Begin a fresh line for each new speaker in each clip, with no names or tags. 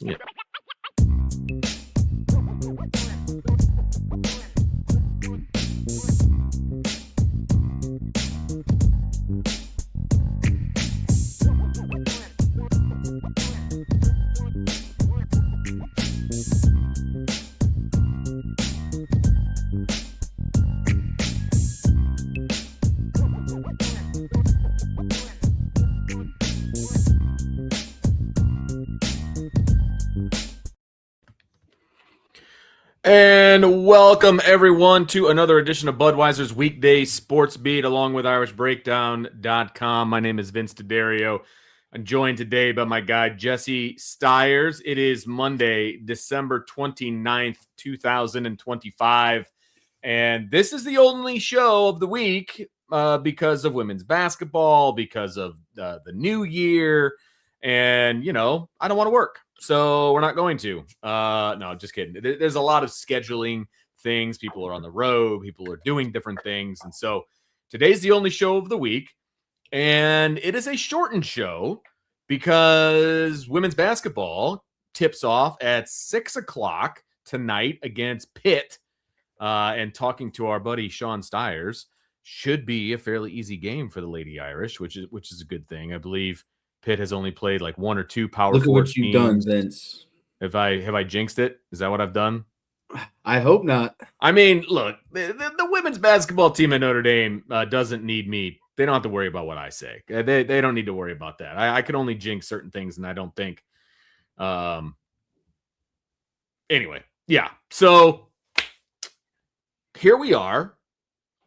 Yeah. And welcome, everyone, to another edition of Budweiser's Weekday Sportsbeat, along with IrishBreakdown.com. My name is Vince D'Addario. I'm joined today by my guy, Jesse Stiers. It is Monday, December 29th, 2025. And this is the only show of the week because of women's basketball, because of the new year. And, you know, I don't want to work. So we're not going to. No, just kidding. There's a lot of scheduling things. People are on the road. People are doing different things. And so today's the only show of the week. And it is a shortened show because women's basketball tips off at 6 o'clock tonight against Pitt. And talking to our buddy Sean Stiers should be a fairly easy game for the Lady Irish, which is a good thing. I believe Pitt has only played like one or two Power
Look at
Four
what you've done, Vince.
Have I jinxed it? Is that what I've done?
I hope not.
I mean, look, the women's basketball team at Notre Dame doesn't need me. They don't have to worry about what I say. They don't need to worry about that. I can only jinx certain things, and I don't think. Anyway, yeah. So here we are.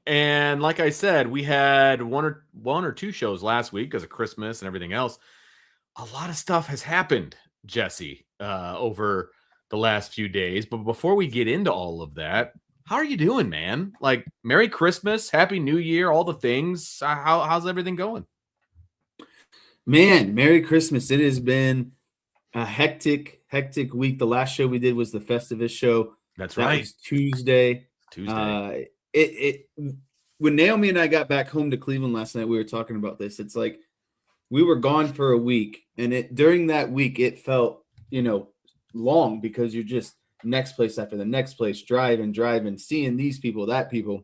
And like I said, we had one or two shows last week because of Christmas and everything else. A lot of stuff has happened, Jesse, over the last few days. But before we get into all of that, how are you doing, man? Like, Merry Christmas, Happy New Year, all the things. How's everything going?
Man, Merry Christmas. It has been a hectic week. The last show we did was the Festivus show.
That's
that
right.
Was Tuesday. When Naomi and I got back home to Cleveland last night, we were talking about this. It's like we were gone for a week, and during that week it felt, long because you're just next place after the next place, driving, seeing these people, that people.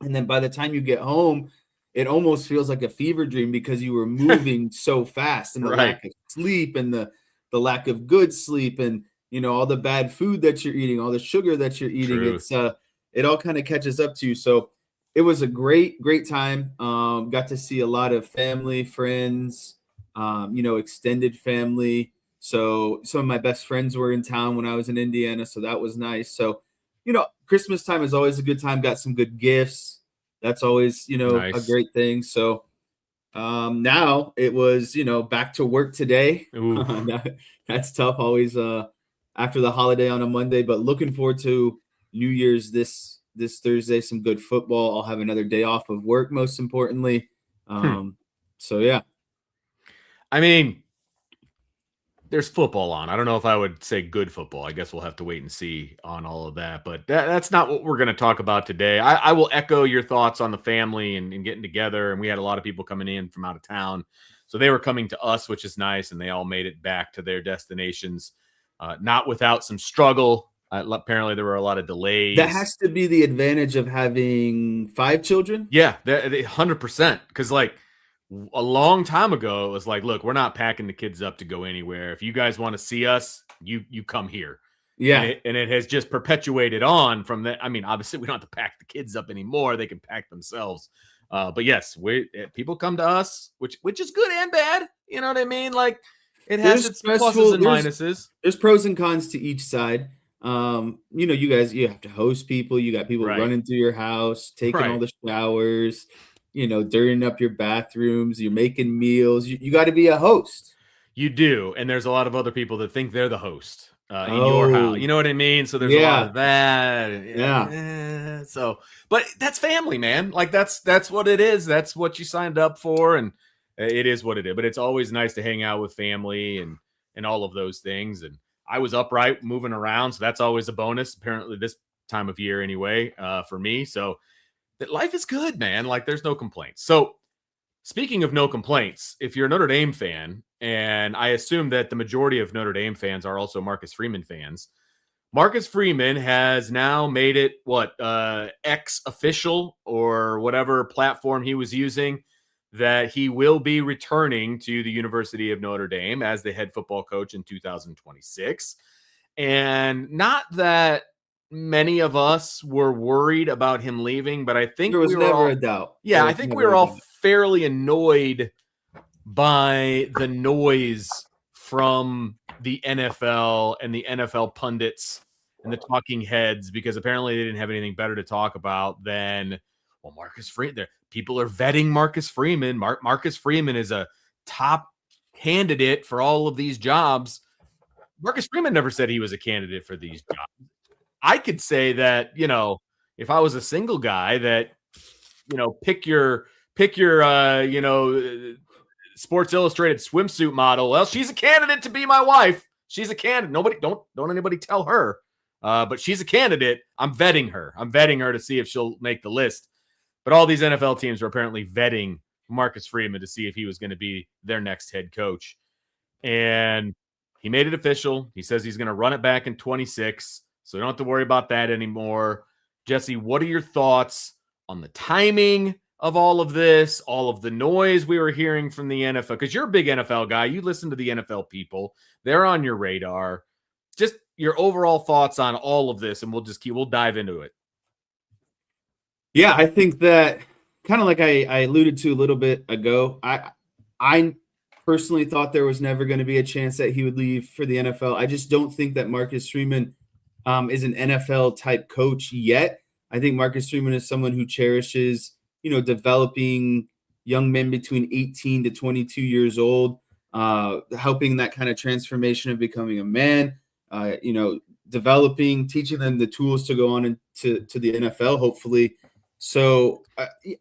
And then by the time you get home, it almost feels like a fever dream because you were moving so fast, and the lack of sleep and the lack of good sleep, and all the bad food that you're eating, all the sugar that you're eating. Truth. It all kind of catches up to you. So it was a great time. Got to see a lot of family, friends, extended family. So some of my best friends were in town when I was in Indiana, so that was nice. So, Christmas time is always a good time. Got some good gifts. That's always, nice. A great thing. So now it was, back to work today. That's tough always after the holiday on a Monday, but looking forward to New Year's this Thursday, some good football. I'll have another day off of work, most importantly. So, yeah.
I mean, there's football on. I don't know if I would say good football. I guess we'll have to wait and see on all of that. But that's not what we're going to talk about today. I will echo your thoughts on the family and getting together. And we had a lot of people coming in from out of town. So they were coming to us, which is nice. And they all made it back to their destinations, not without some struggle. Apparently, there were a lot of delays.
That has to be the advantage of having 5 children.
Yeah, 100%. Because, like, a long time ago, it was like, look, we're not packing the kids up to go anywhere. If you guys want to see us, you come here.
Yeah.
And it has just perpetuated on from that. I mean, obviously, we don't have to pack the kids up anymore. They can pack themselves. But yes, people come to us, which is good and bad. You know what I mean? Like, it has its pluses and minuses.
There's pros and cons to each side. You guys, you have to host people. You got people running through your house, taking all the showers, dirtying up your bathrooms. You're making meals. You got to be a host.
You do. And there's a lot of other people that think they're the host in your house. You know what I mean? So there's a lot of that.
Yeah.
So, but that's family, man. Like that's what it is. That's what you signed up for. And it is what it is. But it's always nice to hang out with family and all of those things. And I was upright moving around. So that's always a bonus. Apparently this time of year anyway, for me. So that life is good, man. Like there's no complaints. So speaking of no complaints, if you're a Notre Dame fan, and I assume that the majority of Notre Dame fans are also Marcus Freeman fans, Marcus Freeman has now made it X official or whatever platform he was using that he will be returning to the University of Notre Dame as the head football coach in 2026. And not that many of us were worried about him leaving, but I think
there was never a doubt.
Yeah, I think we were all fairly annoyed by the noise from the NFL and the NFL pundits and the talking heads, because apparently they didn't have anything better to talk about than, well, Marcus Freeman. People are vetting Marcus Freeman. Marcus Freeman is a top candidate for all of these jobs. Marcus Freeman never said he was a candidate for these jobs. I could say that, if I was a single guy that, pick your Sports Illustrated swimsuit model. Well, she's a candidate to be my wife. She's a candidate. Don't anybody tell her. But she's a candidate. I'm vetting her. To see if she'll make the list. But all these NFL teams are apparently vetting Marcus Freeman to see if he was going to be their next head coach. And he made it official. He says he's going to run it back in 26. So you don't have to worry about that anymore. Jesse, what are your thoughts on the timing of all of this, all of the noise we were hearing from the NFL? Because you're a big NFL guy. You listen to the NFL people. They're on your radar. Just your overall thoughts on all of this, and we'll dive into it.
Yeah, I think that kind of like I alluded to a little bit ago, I personally thought there was never going to be a chance that he would leave for the NFL. I just don't think that Marcus Freeman is an NFL type coach yet. I think Marcus Freeman is someone who cherishes, developing young men between 18 to 22 years old, helping that kind of transformation of becoming a man, developing, teaching them the tools to go on into the NFL, hopefully. So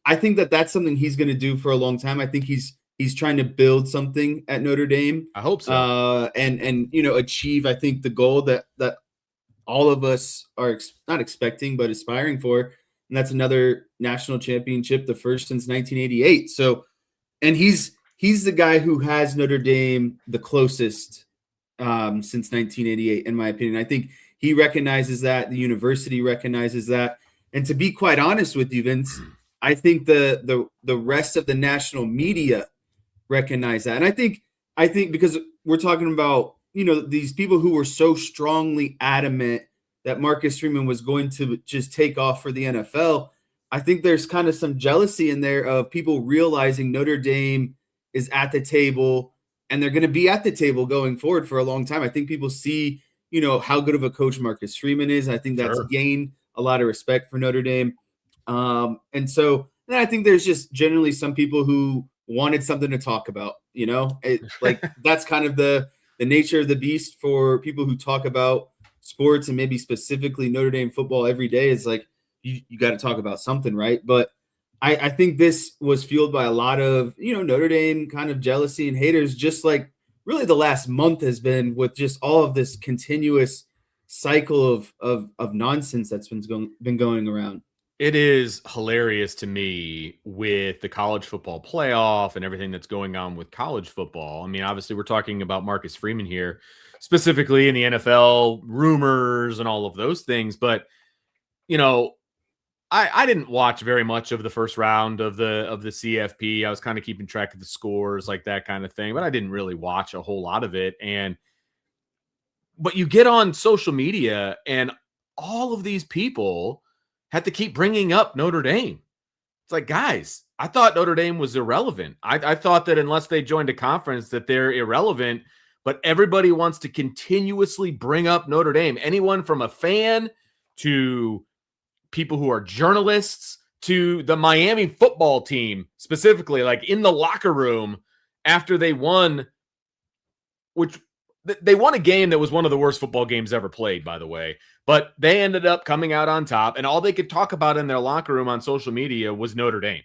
I think that that's something he's going to do for a long time. I think he's trying to build something at Notre Dame.
I hope so.
And achieve, I think, the goal that all of us are not expecting, but aspiring for. And that's another national championship, the first since 1988. So, and he's the guy who has Notre Dame the closest since 1988, in my opinion. I think he recognizes that. The university recognizes that. And to be quite honest with you, Vince, I think the rest of the national media recognize that. And I think because we're talking about, these people who were so strongly adamant that Marcus Freeman was going to just take off for the NFL, I think there's kind of some jealousy in there of people realizing Notre Dame is at the table and they're going to be at the table going forward for a long time. I think people see, how good of a coach Marcus Freeman is. I think that's gained a lot of respect for Notre Dame. And so then I think there's just generally some people who wanted something to talk about, that's kind of the nature of the beast for people who talk about sports and maybe specifically Notre Dame football every day. Is like, you got to talk about something, right? But I think this was fueled by a lot of, Notre Dame kind of jealousy and haters, just like really the last month has been, with just all of this continuous cycle of nonsense that's been going around.
It is hilarious to me with the college football playoff and everything that's going on with college football. I mean, obviously we're talking about Marcus Freeman here, specifically in the NFL, rumors and all of those things. But, I didn't watch very much of the first round of the CFP. I was kind of keeping track of the scores, like that kind of thing, but I didn't really watch a whole lot of it. But you get on social media and all of these people had to keep bringing up Notre Dame. It's like, guys, I thought Notre Dame was irrelevant. I thought that unless they joined a conference that they're irrelevant, but everybody wants to continuously bring up Notre Dame. Anyone from a fan to people who are journalists to the Miami football team, specifically, like in the locker room after they won, which they won a game that was one of the worst football games ever played, by the way. But they ended up coming out on top, and all they could talk about in their locker room on social media was Notre Dame.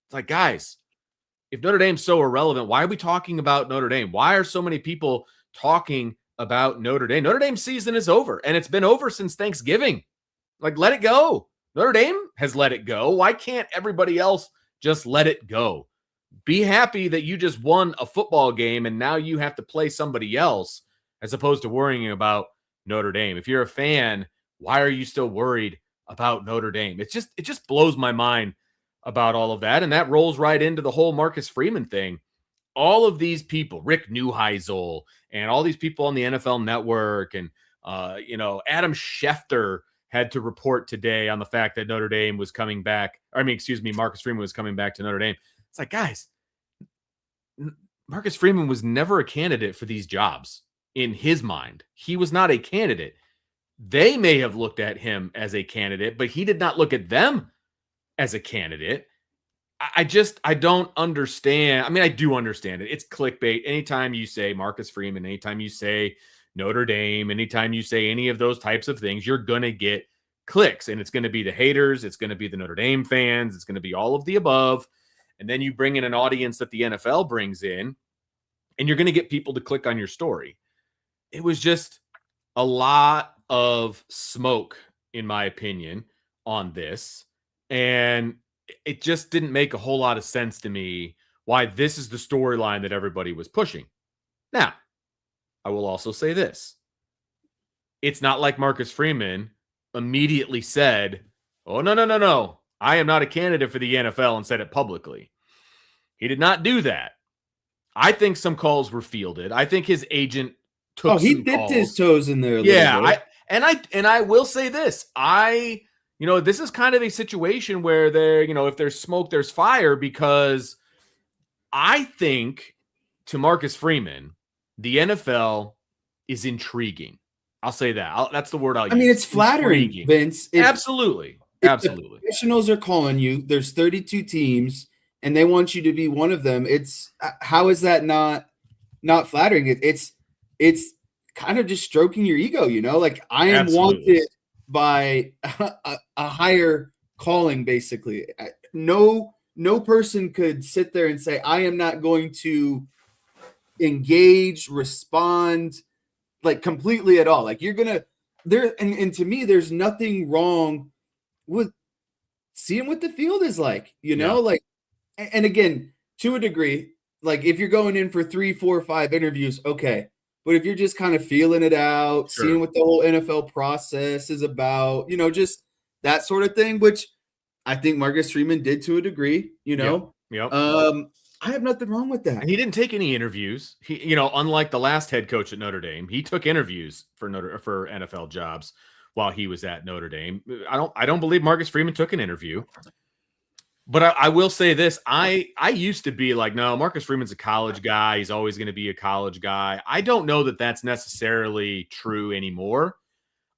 It's like, guys, if Notre Dame's so irrelevant, why are we talking about Notre Dame? Why are so many people talking about Notre Dame? Notre Dame's season is over, and it's been over since Thanksgiving. Like, let it go. Notre Dame has let it go. Why can't everybody else just let it go? Be happy that you just won a football game and now you have to play somebody else as opposed to worrying about Notre Dame. If you're a fan, why are you still worried about Notre Dame? It just blows my mind about all of that. And that rolls right into the whole Marcus Freeman thing. All of these people, Rick Neuheisel, and all these people on the NFL Network, and Adam Schefter had to report today on the fact that Notre Dame was coming back. Marcus Freeman was coming back to Notre Dame. It's like, guys, Marcus Freeman was never a candidate for these jobs in his mind. He was not a candidate. They may have looked at him as a candidate, but he did not look at them as a candidate. I don't understand. I mean, I do understand it. It's clickbait. Anytime you say Marcus Freeman, anytime you say Notre Dame, anytime you say any of those types of things, you're going to get clicks, and it's going to be the haters. It's going to be the Notre Dame fans. It's going to be all of the above. And then you bring in an audience that the NFL brings in, and you're going to get people to click on your story. It was just a lot of smoke, in my opinion, on this. And it just didn't make a whole lot of sense to me why this is the storyline that everybody was pushing. Now, I will also say this. It's not like Marcus Freeman immediately said, oh, no. I am not a candidate for the NFL, and said it publicly. He did not do that. I think some calls were fielded. I think his agent took
he
some
dipped
calls.
his toes in there a
yeah,
little bit.
I will say this. This is kind of a situation where if there's smoke, there's fire, because I think to Marcus Freeman, the NFL is intriguing. I'll say that. That's the word I'll use.
I mean, it's flattering,
intriguing.
Vince.
Absolutely.
The professionals are calling you. There's 32 teams, and they want you to be one of them. How is that not flattering? It's kind of just stroking your ego, Like, I am wanted by a higher calling, basically. No person could sit there and say, I am not going to engage, respond, like, completely at all. Like, you're gonna there, and to me, there's nothing wrong with seeing what the field is like, like, and again, to a degree, like, if you're going in for 3, 4, 5 interviews, okay. But if you're just kind of feeling it out,
Sure.
seeing what the whole NFL process is about, just that sort of thing, which I think Marcus Freeman did to a degree,
Yep.
I have nothing wrong with that.
And he didn't take any interviews. He, unlike the last head coach at Notre Dame, he took interviews for NFL jobs while he was at Notre Dame. I don't believe Marcus Freeman took an interview. But I will say this. I used to be like, no, Marcus Freeman's a college guy. He's always going to be a college guy. I don't know that that's necessarily true anymore.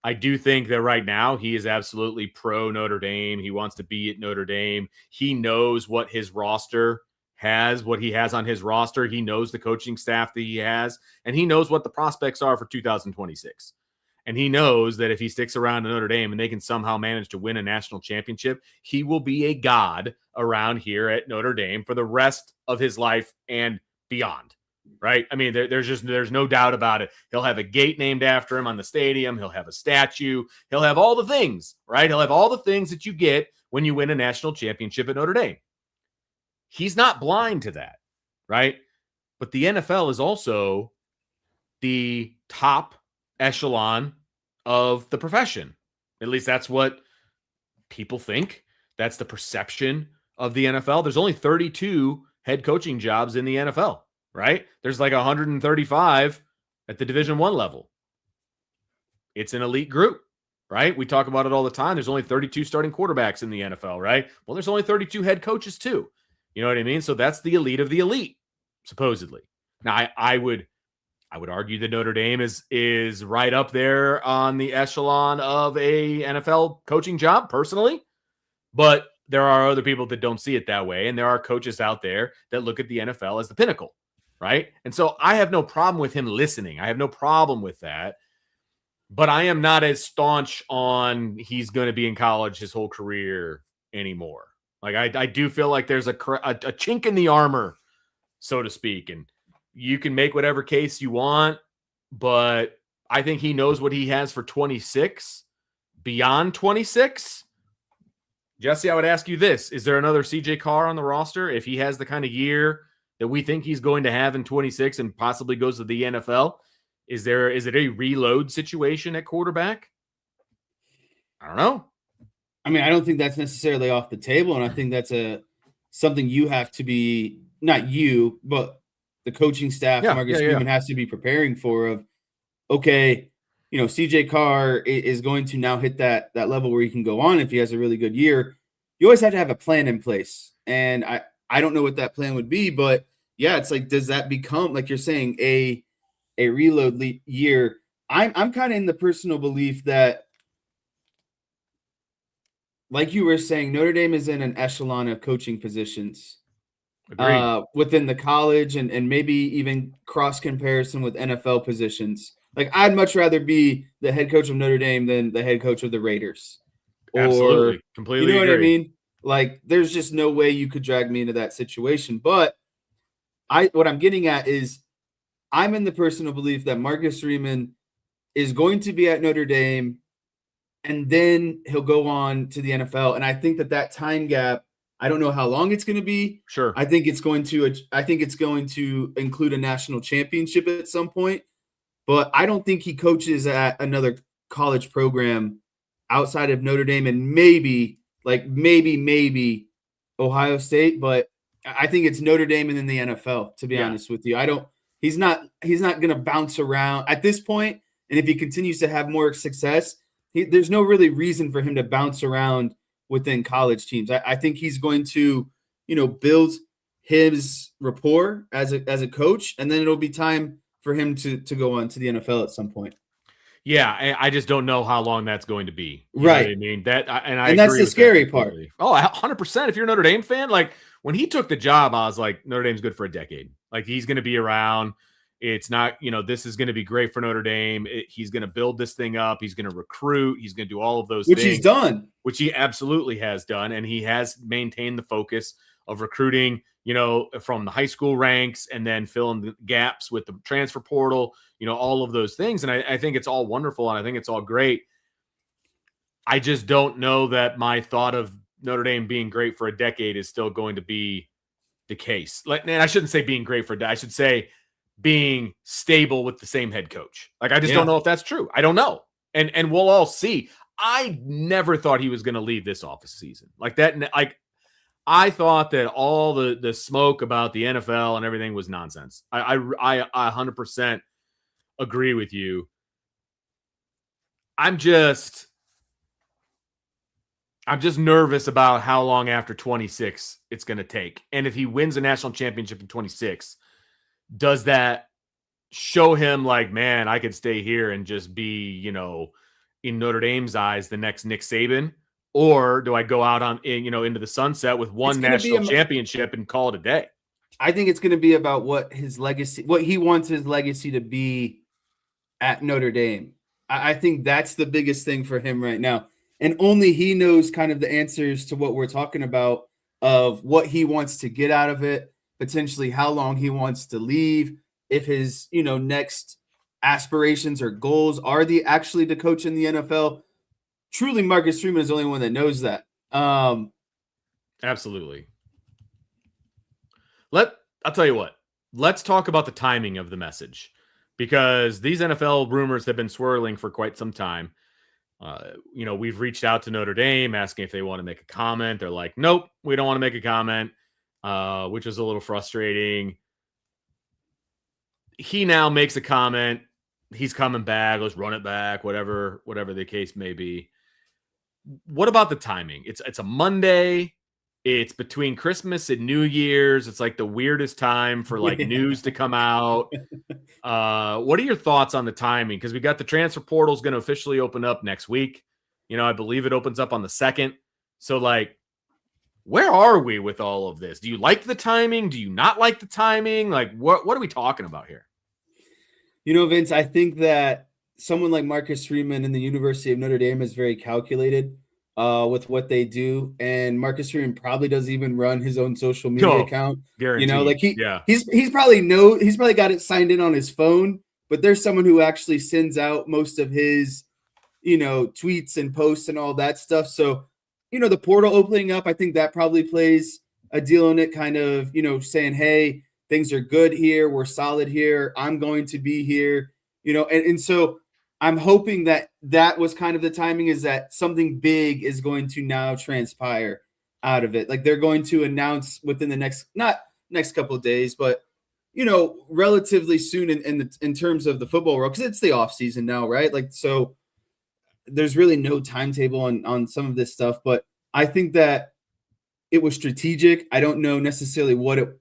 I do think that right now he is absolutely pro Notre Dame. He wants to be at Notre Dame. He knows what his roster has, what he has on his roster. He knows the coaching staff that he has, and he knows what the prospects are for 2026. And he knows that if he sticks around to Notre Dame and they can somehow manage to win a national championship, he will be a god around here at Notre Dame for the rest of his life and beyond, right? I mean, there's no doubt about it. He'll have a gate named after him on the stadium. He'll have a statue. He'll have all the things, right? He'll have all the things that you get when you win a national championship at Notre Dame. He's not blind to that, right? But the NFL is also the top echelon of the profession. At least that's what people think. That's the perception of the NFL. There's only 32 head coaching jobs in the NFL, right? There's like 135 at the Division I level. It's an elite group, right? We talk about it all the time. There's only 32 starting quarterbacks in the NFL, right? Well, there's only 32 head coaches too. You know what I mean? So that's the elite of the elite, supposedly. Now, I would argue that Notre Dame is right up there on the echelon of a NFL coaching job, personally. But there are other people that don't see it that way, and there are coaches out there that look at the NFL as the pinnacle, right? And so I have no problem with him listening. I have no problem with that. But I am not as staunch on he's going to be in college his whole career anymore. Like, I do feel like there's a chink in the armor, so to speak, and you can make whatever case you want, but I think he knows what he has for 26. Beyond 26, Jesse, I would ask you this. Is there another CJ Carr on the roster? If he has the kind of year that we think he's going to have in 26 and possibly goes to the NFL, is it a reload situation at quarterback? I don't know.
I mean, I don't think that's necessarily off the table, and I think that's something you have to be, not you, but the coaching staff, Marcus Freeman has to be preparing for. Of okay, CJ Carr is going to now hit that level where he can go on if he has a really good year. You always have to have a plan in place, and I don't know what that plan would be, but yeah, it's like, does that become, like you're saying, a reload year? I'm kind of in the personal belief that, like you were saying, Notre Dame is in an echelon of coaching positions within the college and maybe even cross comparison with NFL positions. Like, I'd much rather be the head coach of Notre Dame than the head coach of the Raiders.
Absolutely. Completely
agree.
What
I mean? Like, there's just no way you could drag me into that situation. But what I'm getting at is I'm in the personal belief that Marcus Freeman is going to be at Notre Dame, and then he'll go on to the NFL. And I think that time gap, I don't know how long it's going to be.
Sure.
I think it's going to include a national championship at some point. But I don't think he coaches at another college program outside of Notre Dame and maybe Ohio State. But I think it's Notre Dame and then the NFL, to be honest with you. He's not going to bounce around at this point. And if he continues to have more success, there's no really reason for him to bounce around within college teams. I think he's going to, build his rapport as a coach, and then it'll be time for him to go on to the NFL at some point.
Yeah, I just don't know how long that's going to be.
Right.
I mean, that's
the scary part.
Oh, 100%. If you're a Notre Dame fan, like when he took the job, I was like, Notre Dame's good for a decade. Like, he's going to be around. It's not, this is going to be great for Notre Dame. He's going to build this thing up. He's going to recruit. He's going to do all of those things.
Which he's done.
Which he absolutely has done. And he has maintained the focus of recruiting, from the high school ranks and then filling the gaps with the transfer portal, all of those things. And I think it's all wonderful. And I think it's all great. I just don't know that my thought of Notre Dame being great for a decade is still going to be the case. And I shouldn't say being great for a decade. I should say being stable with the same head coach. Like, I just don't know if that's true. I don't know. And we'll all see. I never thought he was going to leave this office season like that. Like, I thought that all the smoke about the NFL and everything was nonsense. I 100% agree with you. I'm just nervous about how long after 26 it's going to take. And if he wins a national championship in 26, does that show him like, man, I could stay here and just be, in Notre Dame's eyes, the next Nick Saban? Or do I go out into the sunset with one national championship and call it a day?
I think it's going to be about what he wants his legacy to be at Notre Dame. I think that's the biggest thing for him right now. And only he knows kind of the answers to what we're talking about, of what he wants to get out of it, potentially how long he wants to leave, if his, next aspirations or goals are actually to coach in the NFL. Truly, Marcus Freeman is the only one that knows that.
Absolutely. I'll tell you what. Let's talk about the timing of the message, because these NFL rumors have been swirling for quite some time. We've reached out to Notre Dame asking if they want to make a comment. They're like, nope, we don't want to make a comment, which is a little frustrating. He now makes a comment. He's coming back. Let's run it back, whatever the case may be. What about the timing? It's a Monday. It's between Christmas and New Year's. It's like the weirdest time for news to come out. What are your thoughts on the timing? Because we got the transfer portal is going to officially open up next week. I believe it opens up on the 2nd. So where are we with all of this? Do you like the timing? Do you not like the timing? What are we talking about here?
Vince, I think that someone like Marcus Freeman in the University of Notre Dame is very calculated with what they do, and Marcus Freeman probably doesn't even run his own social media account.
Guaranteed.
He's probably got it signed in on his phone, but there's someone who actually sends out most of his tweets and posts and all that stuff. So the portal opening up, I think that probably plays a deal in it, kind of, saying, hey, things are good here. We're solid here. I'm going to be here, and so I'm hoping that was kind of the timing, is that something big is going to now transpire out of it. Like they're going to announce within the not next couple of days, but relatively soon in terms of the football world, because it's the off season now, right? Like, so there's really no timetable on some of this stuff, but I think that it was strategic. I don't know necessarily what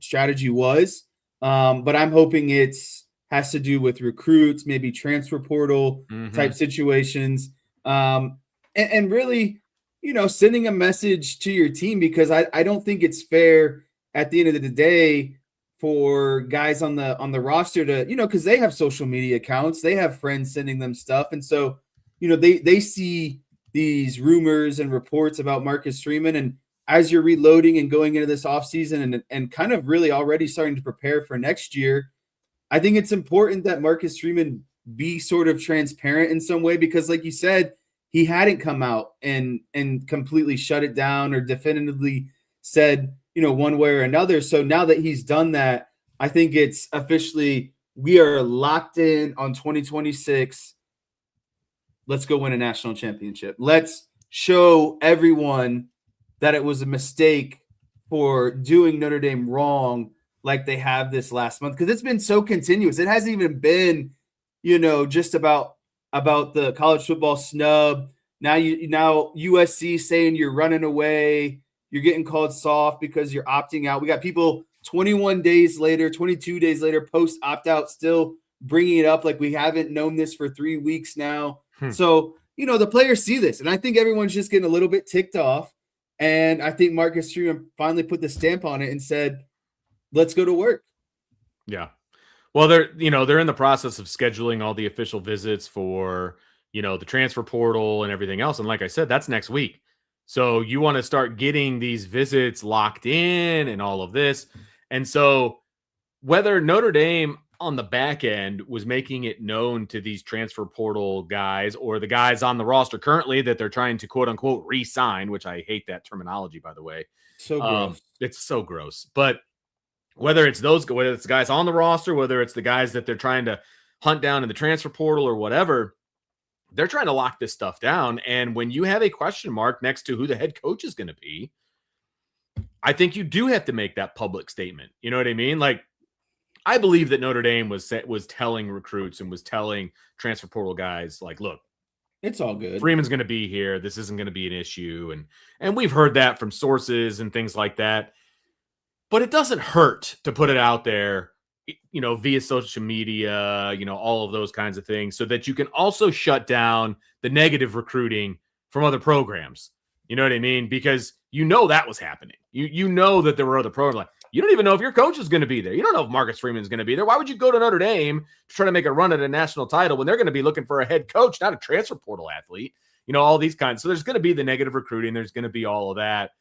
strategy was, but I'm hoping has to do with recruits, maybe transfer portal type situations, and really, sending a message to your team, because I don't think it's fair at the end of the day for guys on the roster to, because they have social media accounts, they have friends sending them stuff, and so they see these rumors and reports about Marcus Freeman, and as you're reloading and going into this offseason and kind of really already starting to prepare for next year, I think it's important that Marcus Freeman be sort of transparent in some way, because like you said, he hadn't come out and completely shut it down or definitively said, one way or another. So now that he's done that, I think it's officially, we are locked in on 2026. Let's go win a national championship. Let's show everyone that it was a mistake for doing Notre Dame wrong, like they have this last month, because it's been so continuous. It hasn't even been, just about the college football snub. Now USC saying you're running away, you're getting called soft because you're opting out. We got people 21 days later, 22 days later, post opt out, still bringing it up like we haven't known this for 3 weeks now. So, the players see this, and I think everyone's just getting a little bit ticked off. And I think Marcus Freeman finally put the stamp on it and said, let's go to work.
Yeah. Well, they're in the process of scheduling all the official visits for, the transfer portal and everything else. And like I said, that's next week. So you want to start getting these visits locked in and all of this. And so whether Notre Dame on the back end was making it known to these transfer portal guys or the guys on the roster currently that they're trying to quote unquote re-sign, which I hate that terminology, by the way.
So gross.
It's so gross. But whether it's the guys on the roster, whether it's the guys that they're trying to hunt down in the transfer portal or whatever, they're trying to lock this stuff down. And when you have a question mark next to who the head coach is going to be, I think you do have to make that public statement. You know what I mean? Like, I believe that Notre Dame was telling recruits and was telling transfer portal guys, like, look,
it's all good.
Freeman's going to be here. This isn't going to be an issue. And we've heard that from sources and things like that. But it doesn't hurt to put it out there, via social media, all of those kinds of things, so that you can also shut down the negative recruiting from other programs. You know what I mean? Because that was happening. You know that there were other programs. Like, you don't even know if your coach is going to be there. You don't know if Marcus Freeman is going to be there. Why would you go to Notre Dame to try to make a run at a national title when they're going to be looking for a head coach, not a transfer portal athlete? All these kinds. So there's going to be the negative recruiting. There's going to be all of that.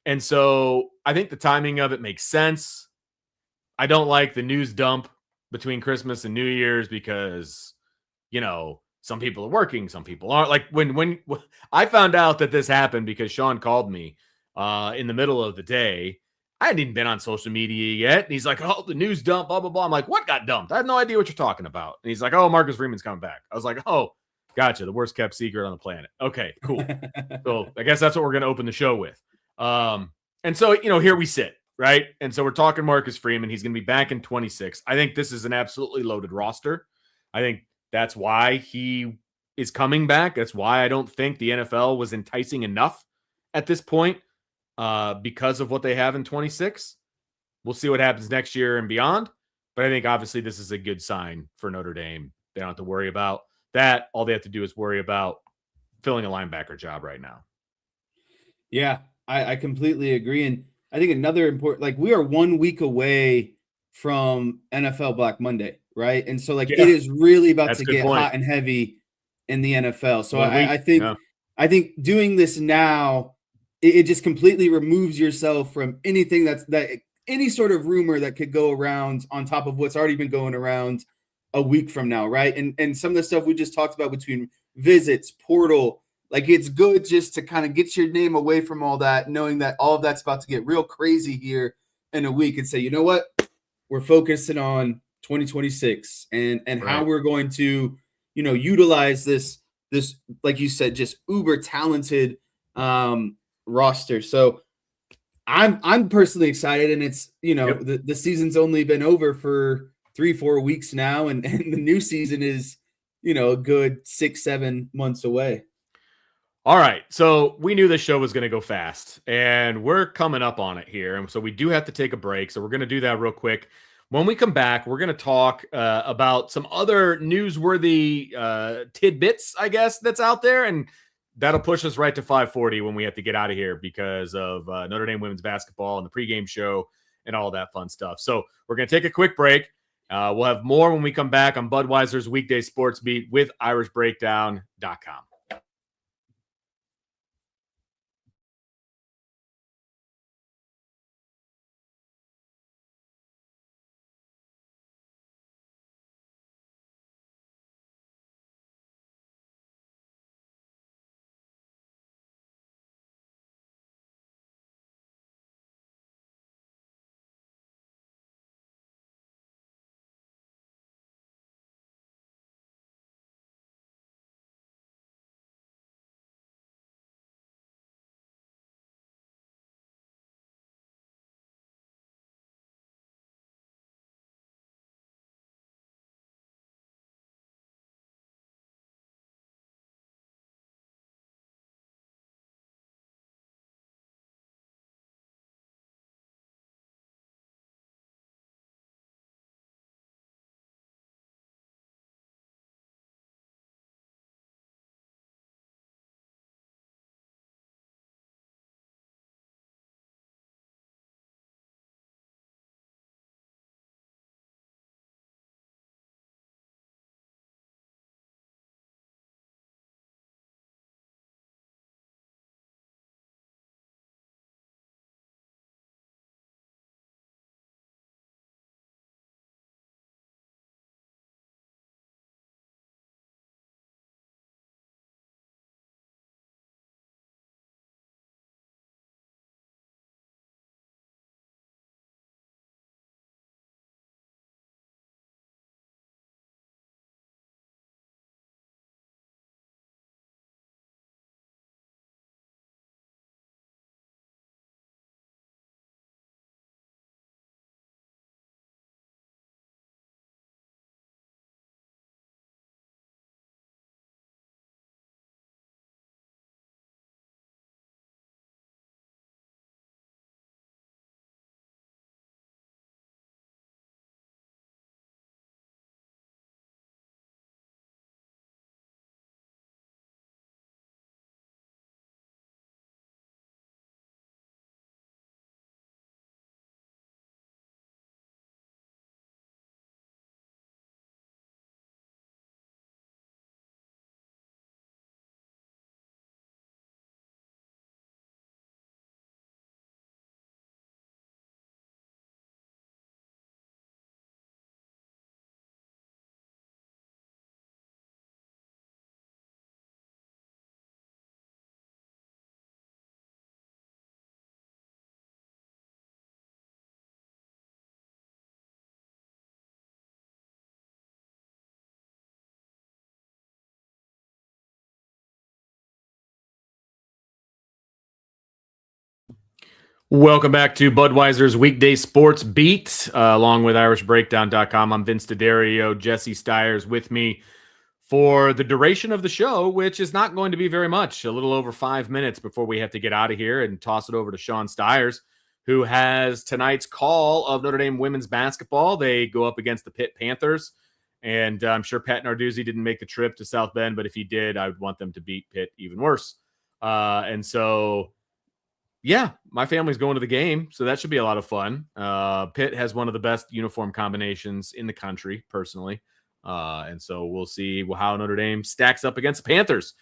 And so I think the timing of it makes sense. I don't like the news dump between Christmas and New Year's because, some people are working, some people aren't. Like when I found out that this happened because Sean called me in the middle of the day. I hadn't even been on social media yet. And he's like, oh, the news dump, blah, blah, blah. I'm like, what got dumped? I have no idea what you're talking about. And he's like, oh, Marcus Freeman's coming back. I was like, oh, gotcha. The worst kept secret on the planet. Okay, cool. So I guess that's what we're going to open the show with. And so, here we sit, right? And so we're talking Marcus Freeman. He's going to be back in 26. I think this is an absolutely loaded roster. I think that's why he is coming back. That's why I don't think the NFL was enticing enough at this point. Because of what they have in 26. We'll see what happens next year and beyond. But I think obviously this is a good sign for Notre Dame. They don't have to worry about that. All they have to do is worry about filling a linebacker job right now.
Yeah, I completely agree. And I think another important, we are 1 week away from NFL Black Monday, right? And so it is really about to get hot and heavy in the NFL. So I think doing this now, it just completely removes yourself from anything that any sort of rumor that could go around on top of what's already been going around a week from now, right? And some of the stuff we just talked about between visits, portal, Like, it's good just to kind of get your name away from all that, knowing that all of that's about to get real crazy here in a week, and say, you know what, we're focusing on 2026 and how
Right.
we're going to, utilize this like you said, just uber talented roster. So I'm personally excited, and it's
Yep.
the season's only been over for 3-4 weeks now, and the new season is a good 6-7 months away.
All right. So we knew this show was going to go fast, and we're coming up on it here. And so we do have to take a break. So we're going to do that real quick. When we come back, we're going to talk about some other newsworthy tidbits, I guess, that's out there. And that'll push us right to 5:40 when we have to get out of here because of Notre Dame women's basketball and the pregame show and all that fun stuff. So we're going to take a quick break. We'll have more when we come back on Budweiser's Weekday Sports Beat with IrishBreakdown.com. Welcome back to Budweiser's Weekday Sports Beat, along with IrishBreakdown.com. I'm Vince D'Addario, Jesse Stiers with me for the duration of the show, which is not going to be very much, a little over 5 minutes before we have to get out of here and toss it over to Sean Stiers, who has tonight's call of Notre Dame women's basketball. They go up against the Pitt Panthers, and I'm sure Pat Narduzzi didn't make the trip to South Bend, but if he did, I would want them to beat Pitt even worse. And so... yeah, my family's going to the game, so that should be a lot of fun. Pitt has one of the best uniform combinations in the country, personally. And so we'll see how Notre Dame stacks up against the Panthers.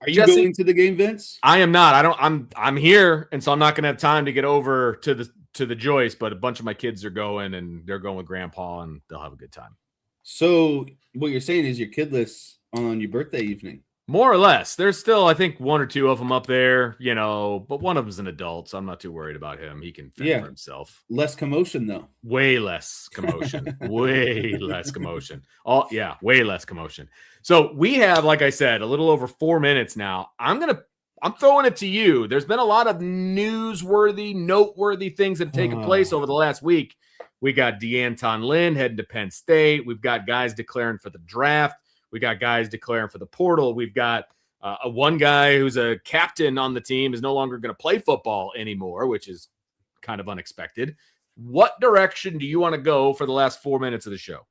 Are you
Jesse,
going to the game, Vince?
I am not. I'm here, and so I'm not going to have time to get over to the Joyce, but a bunch of my kids are going, and they're going with Grandpa, and they'll have a good time.
So what you're saying is you're kidless on your birthday evening.
More or less. There's still, I think, one or two of them up there, but one of them's an adult, so I'm not too worried about him. He can fend for himself.
Less commotion, though.
Way less commotion. Way less commotion. Way less commotion. So we have, like I said, a little over 4 minutes now. I'm throwing it to you. There's been a lot of noteworthy things that have taken place over the last week. We got DeAnton Lynn heading to Penn State. We've got guys declaring for the draft. We got guys declaring for the portal. We've got one guy who's a captain on the team is no longer going to play football anymore, which is kind of unexpected. What direction do you want to go for the last 4 minutes of the show?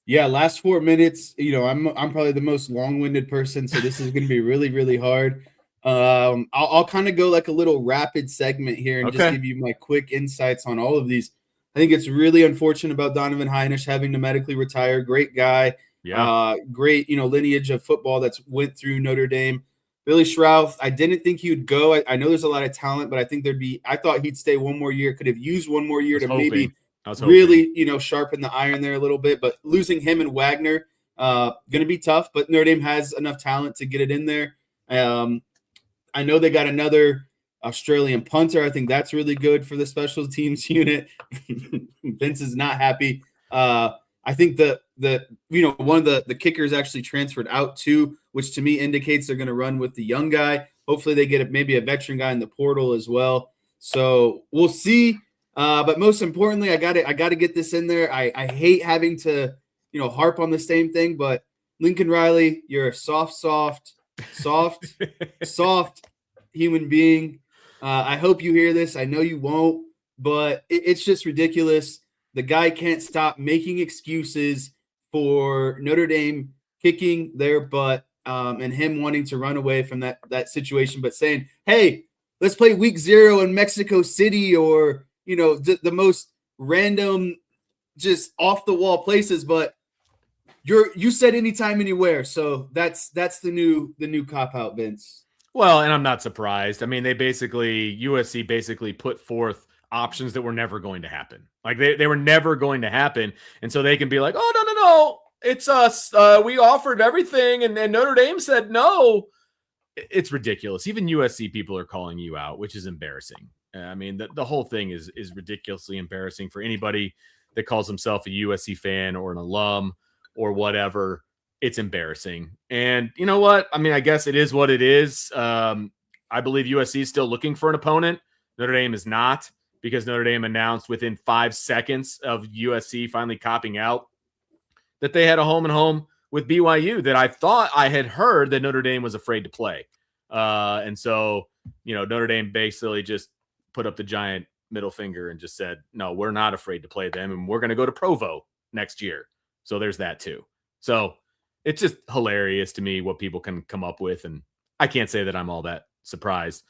Yeah, last 4 minutes. I'm probably the most long-winded person, so this is going to be really, really hard. I'll kind of go like a little rapid segment here and just give you my quick insights on all of these. I think it's really unfortunate about Donovan Heinisch having to medically retire. Great guy. Yeah. Great, lineage of football that's went through Notre Dame. Billy Schrauth, I didn't think he would go. I know there's a lot of talent, but I thought he'd stay one more year. Could have used one more year to maybe really, sharpen the iron there a little bit. But losing him and Wagner, going to be tough. But Notre Dame has enough talent to get it in there. I know they got another Australian punter. I think that's really good for the special teams unit. Vince is not happy. I think one of the kickers actually transferred out too, which to me indicates they're going to run with the young guy. Hopefully they get maybe a veteran guy in the portal as well. So we'll see. But most importantly, I got to get this in there. I hate having to, harp on the same thing, but Lincoln Riley, you're a soft human being. I hope you hear this. I know you won't, but it's just ridiculous. The guy can't stop making excuses for Notre Dame kicking their butt and him wanting to run away from that situation, but saying, hey, let's play week 0 in Mexico City or, the most random, just off the wall places. But you said anytime, anywhere. So that's the new cop out, Vince.
Well, and I'm not surprised. I mean, USC basically put forth options that were never going to happen. Like they were never going to happen. And so they can be like, oh, no, it's us. We offered everything. And Notre Dame said no. It's ridiculous. Even USC people are calling you out, which is embarrassing. I mean, the whole thing is ridiculously embarrassing for anybody that calls himself a USC fan or an alum or whatever. It's embarrassing. And you know what? I mean, I guess it is what it is. I believe USC is still looking for an opponent. Notre Dame is not, because Notre Dame announced within 5 seconds of USC finally copping out that they had a home with BYU, that I thought I had heard that Notre Dame was afraid to play. And so, Notre Dame basically just put up the giant middle finger and just said, no, we're not afraid to play them. And we're going to go to Provo next year. So there's that too. So it's just hilarious to me what people can come up with. And I can't say that I'm all that surprised.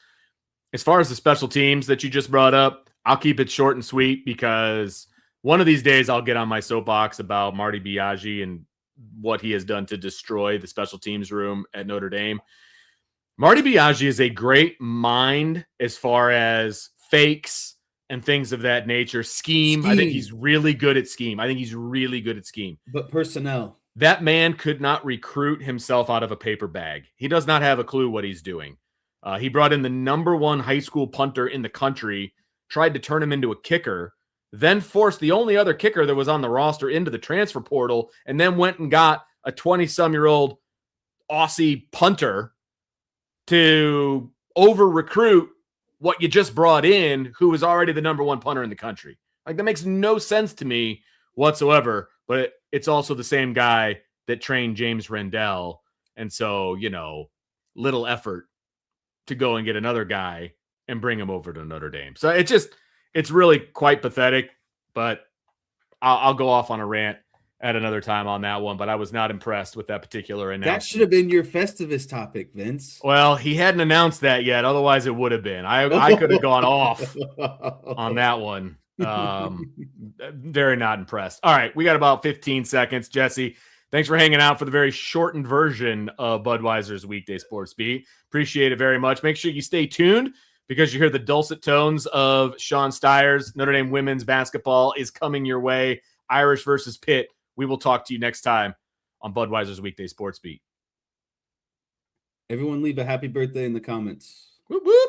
As far as the special teams that you just brought up, I'll keep it short and sweet, because one of these days I'll get on my soapbox about Marty Biagi and what he has done to destroy the special teams room at Notre Dame. Marty Biagi is a great mind as far as fakes and things of that nature. Scheme. I think he's really good at scheme. But
personnel.
That man could not recruit himself out of a paper bag. He does not have a clue what he's doing. He brought in the #1 high school punter in the country, tried to turn him into a kicker, then forced the only other kicker that was on the roster into the transfer portal, and then went and got a 20-some-year-old Aussie punter to over-recruit what you just brought in, who was already the #1 punter in the country. Like, that makes no sense to me whatsoever, but it's also the same guy that trained James Rendell, and so, little effort to go and get another guy and bring him over to Notre Dame. So it's really quite pathetic, but I'll go off on a rant at another time on that one. But I was not impressed with that particular announcement.
That should have been your Festivus topic, Vince.
Well, he hadn't announced that yet. Otherwise it would have been. I could have gone off on that one. Very not impressed. All right. We got about 15 seconds. Jesse, thanks for hanging out for the very shortened version of Budweiser's Weekday Sports Beat. Appreciate it very much. Make sure you stay tuned, because you hear the dulcet tones of Sean Stiers. Notre Dame women's basketball is coming your way. Irish versus Pitt. We will talk to you next time on Budweiser's Weekday Sports Beat.
Everyone leave a happy birthday in the comments.
Whoop, whoop.